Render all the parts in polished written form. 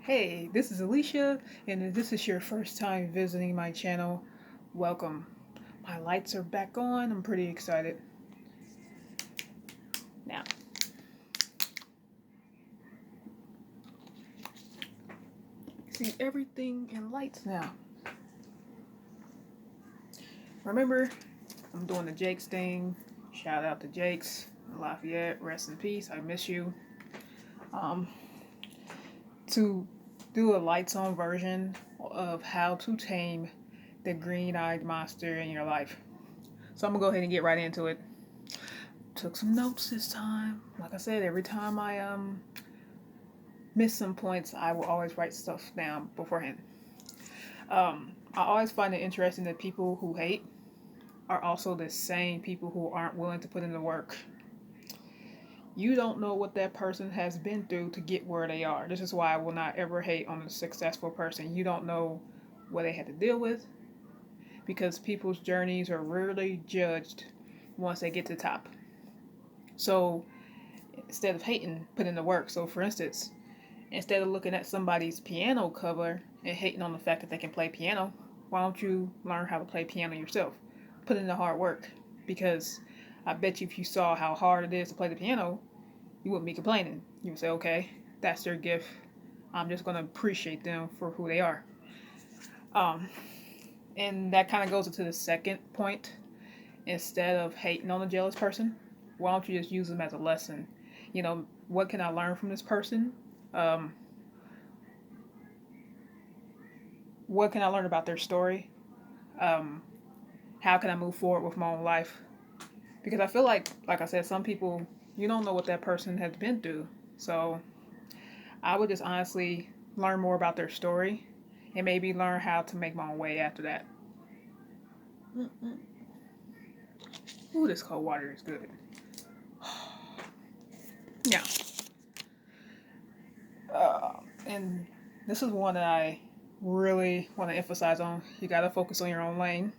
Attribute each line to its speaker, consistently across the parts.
Speaker 1: Hey, this is Alesha, and if this is your first time visiting my channel, welcome. My lights are back on. I'm pretty excited. Now, see everything in lights now. Remember, I'm doing the Jakes thing. Shout out to Jakes, Lafayette, rest in peace. I miss you. Um, to do a lights on version of how to tame the green-eyed monster in your life. So I'm gonna go ahead and get right into it. Took some notes this time. Like I said, every time I miss some points, I will always write stuff down beforehand. I always find it interesting that people who hate are also the same people who aren't willing to put in the work. You don't know what that person has been through to get where they are. This is why I will not ever hate on a successful person. You don't know what they had to deal with because people's journeys are rarely judged once they get to the top. So instead of hating, put in the work. So for instance, instead of looking at somebody's piano cover and hating on the fact that they can play piano, why don't you learn how to play piano yourself? Put in the hard work. Because I bet you if you saw how hard it is to play the piano, you wouldn't be complaining. You would say, okay, that's their gift. I'm just going to appreciate them for who they are. Um, and that kind of goes into the second point. Instead of hating on a jealous person, why don't you just use them as a lesson? You know, what can I learn from this person? Um, what can I learn about their story? Um, how can I move forward with my own life? Because I feel like I said, some people, you don't know what that person has been through. So I would just honestly learn more about their story and maybe learn how to make my own way after that. Ooh, this cold water is good. Yeah. And this is one that I really want to emphasize on. You got to focus on your own lane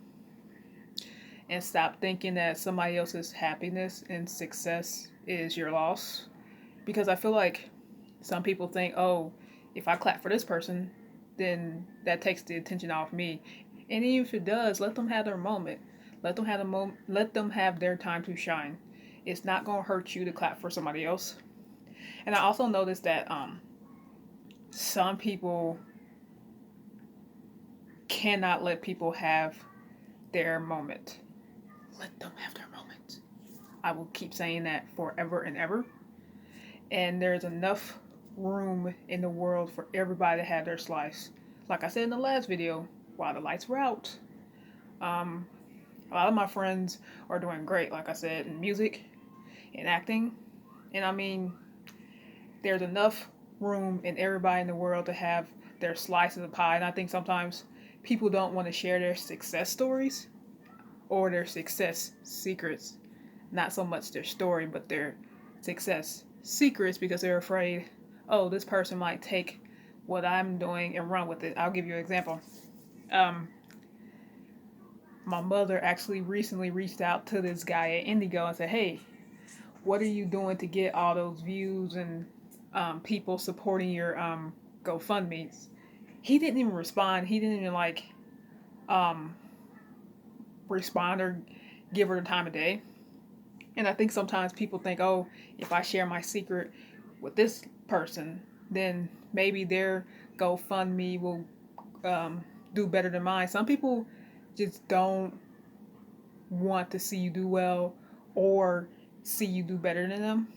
Speaker 1: and stop thinking that somebody else's happiness and success is your loss. Because I feel like some people think, oh, if I clap for this person, then that takes the attention off me. And even if it does, let them have their moment. Let them have their time to shine. It's not gonna hurt you to clap for somebody else. And I also noticed that some people cannot let people have their moment. Let them have their moment. I will keep saying that forever and ever. And there's enough room in the world for everybody to have their slice. Like I said in the last video, while the lights were out, um, a lot of my friends are doing great, like I said, in music, in acting. And I mean, there's enough room in everybody in the world to have their slice of the pie. And I think sometimes people don't want to share their success stories or their success secrets. Not so much their story, but their success secrets because they're afraid, oh, this person might take what I'm doing and run with it. I'll give you an example. Um, my mother actually recently reached out to this guy at Indigo and said, hey, what are you doing to get all those views and people supporting your GoFundMe's? He didn't even respond. He didn't even um, respond or give her the time of day. And I think sometimes people think, oh, if I share my secret with this person, then maybe their GoFundMe will do better than mine. Some people just don't want to see you do well or see you do better than them.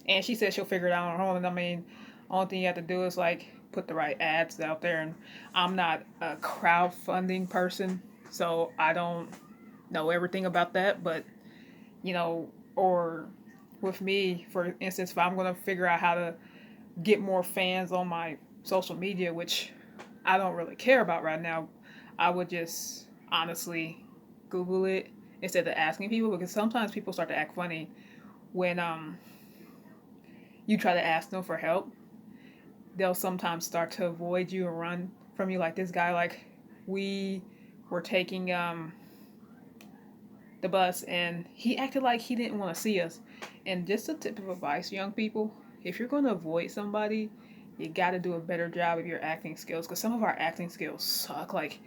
Speaker 1: And she said she'll figure it out on her own. And I mean, only thing you have to do is like put the right ads out there. And I'm not a crowdfunding person, so I don't know everything about that. But you know, or with me, for instance, if I'm going to figure out how to get more fans on my social media, which I don't really care about right now, I would just honestly Google it instead of asking people because sometimes people start to act funny when you try to ask them for help. They'll sometimes start to avoid you and run from you, like this guy. Like we were taking the bus and he acted like he didn't want to see us. And just a tip of advice, young people, if you're going to avoid somebody, You got to do a better job of your acting skills because some of our acting skills suck. Like,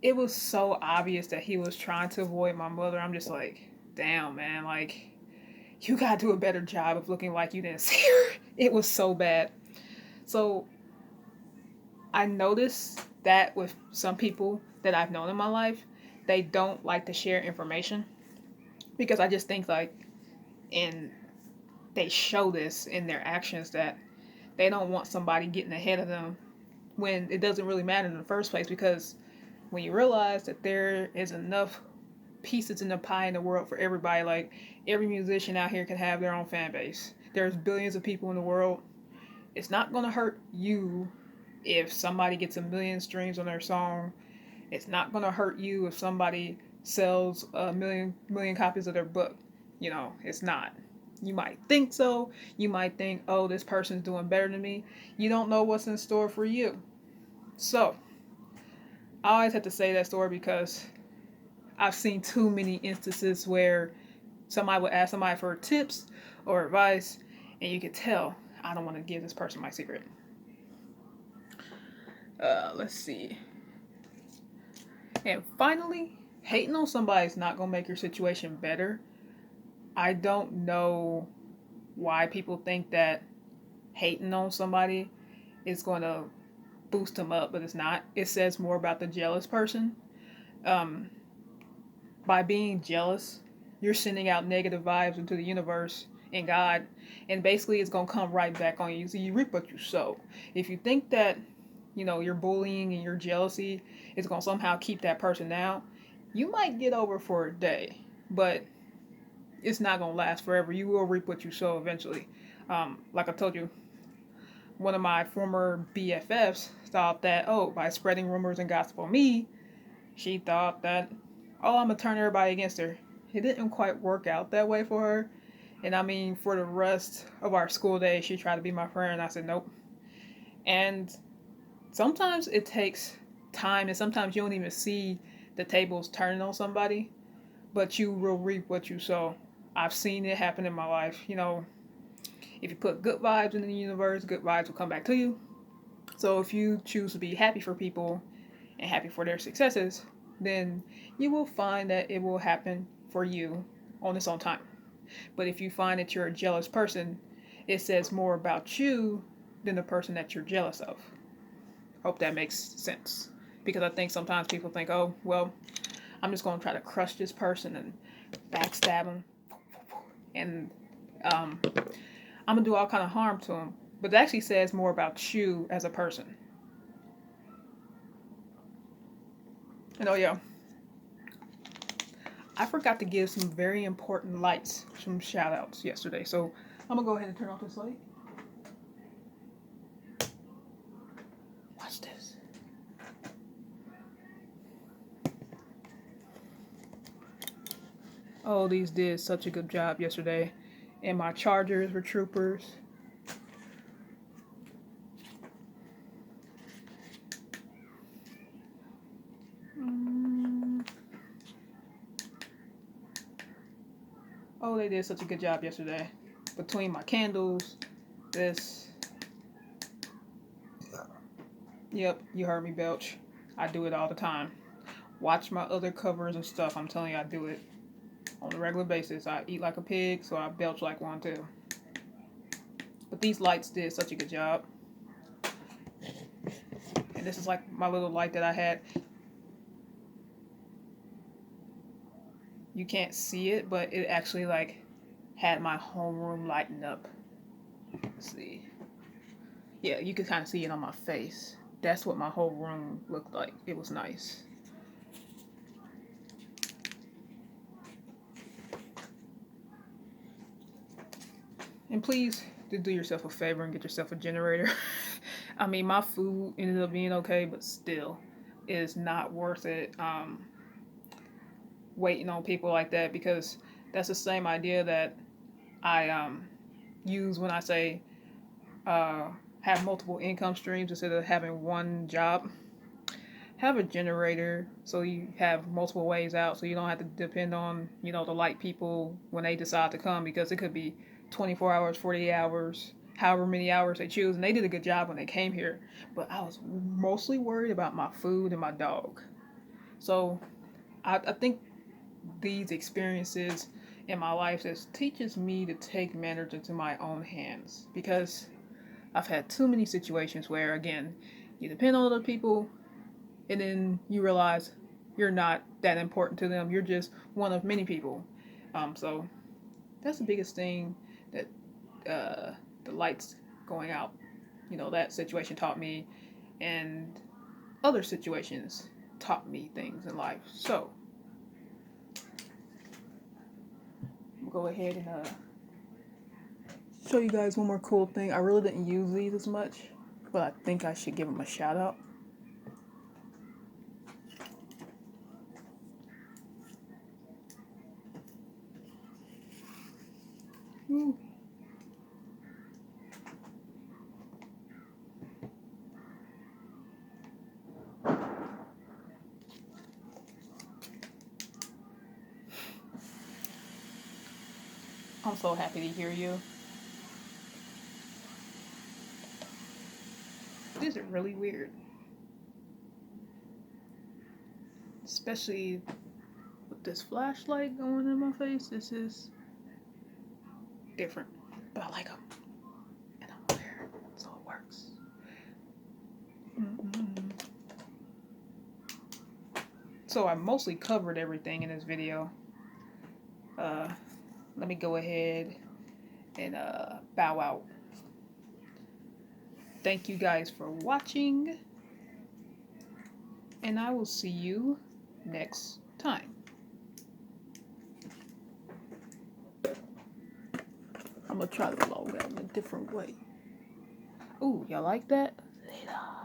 Speaker 1: it was so obvious that he was trying to avoid my mother. I'm just like, damn, man. Like, you got to do a better job of looking like you didn't see her. It was so bad. So, I noticed that with some people that I've known in my life, they don't like to share information because I just think, like, and they show this in their actions that they don't want somebody getting ahead of them when it doesn't really matter in the first place, because when you realize that there is enough pieces in the pie in the world for everybody, like every musician out here can have their own fan base. There's billions of people in the world. It's not going to hurt you if somebody gets a million streams on their song. It's not going to hurt you if somebody sells a million copies of their book. You know, it's not. You might think so. You might think, oh, this person's doing better than me. You don't know what's in store for you. So, I always have to say that story because I've seen too many instances where somebody would ask somebody for tips or advice, and you could tell, I don't want to give this person my secret. Let's see. And finally, hating on somebody is not going to make your situation better. I don't know why people think that hating on somebody is going to boost them up, but it's not. It says more about the jealous person. Um, by being jealous, you're sending out negative vibes into the universe and God, and basically it's going to come right back on you. So you reap what you sow. If you think that, you know, your bullying and your jealousy is going to somehow keep that person down, you might get over for a day, but it's not going to last forever. You will reap what you sow eventually. Like I told you, one of my former BFFs thought that, oh, by spreading rumors and gossip on me, she thought that, oh, I'm going to turn everybody against her. It didn't quite work out that way for her. And I mean, for the rest of our school days, she tried to be my friend, and I said, nope. And sometimes it takes time, and sometimes you don't even see the tables turning on somebody, but you will reap what you sow. I've seen it happen in my life. You know, if you put good vibes in the universe, good vibes will come back to you. So if you choose to be happy for people and happy for their successes, then you will find that it will happen for you on its own time. But if you find that you're a jealous person, it says more about you than the person that you're jealous of. Hope that makes sense. Because I think sometimes people think, oh, well, I'm just going to try to crush this person and backstab him. And I'm going to do all kind of harm to him. But it actually says more about you as a person. And oh, yeah. I forgot to give some very important lights, some shout outs yesterday. So I'm going to go ahead and turn off this light. Watch this. Oh, these did such a good job yesterday. And my chargers were troopers. Oh, they did such a good job yesterday. Between my candles, this. Yep, you heard me belch. I do it all the time. Watch my other covers and stuff. I'm telling you, I do it on a regular basis. I eat like a pig, so I belch like one too. But these lights did such a good job. And this is like my little light that I had. You can't see it, but it actually like had my homeroom lighting up. Let's see. Yeah, you can kind of see it on my face. That's what my whole room looked like. It was nice. And please do yourself a favor and get yourself a generator. I mean, my food ended up being okay, but still, it is not worth it waiting on people like that, because that's the same idea that I use when I say have multiple income streams instead of having one job. Have a generator so you have multiple ways out, so you don't have to depend on, you know, the light people when they decide to come, because it could be 24 hours, 48 hours, however many hours they choose, and they did a good job when they came here. But I was mostly worried about my food and my dog. So I think these experiences in my life just teaches me to take matters into my own hands, because I've had too many situations where, again, you depend on other people and then you realize you're not that important to them. You're just one of many people. So that's the biggest thing that the lights going out, that situation taught me, and other situations taught me things in life. So we'll go ahead and show you guys one more cool thing. I really didn't use these as much, but I think I should give them a shout out. Ooh. I'm so happy to hear you. These are really weird. Especially with this flashlight going in my face. This is different. But I like them. And I'm aware. So it works. Mm-mm. So I mostly covered everything in this video. Let me go ahead and bow out. Thank you guys for watching, and I will see you next time. I'm gonna try to log out in a different way. Ooh, y'all like that? Later.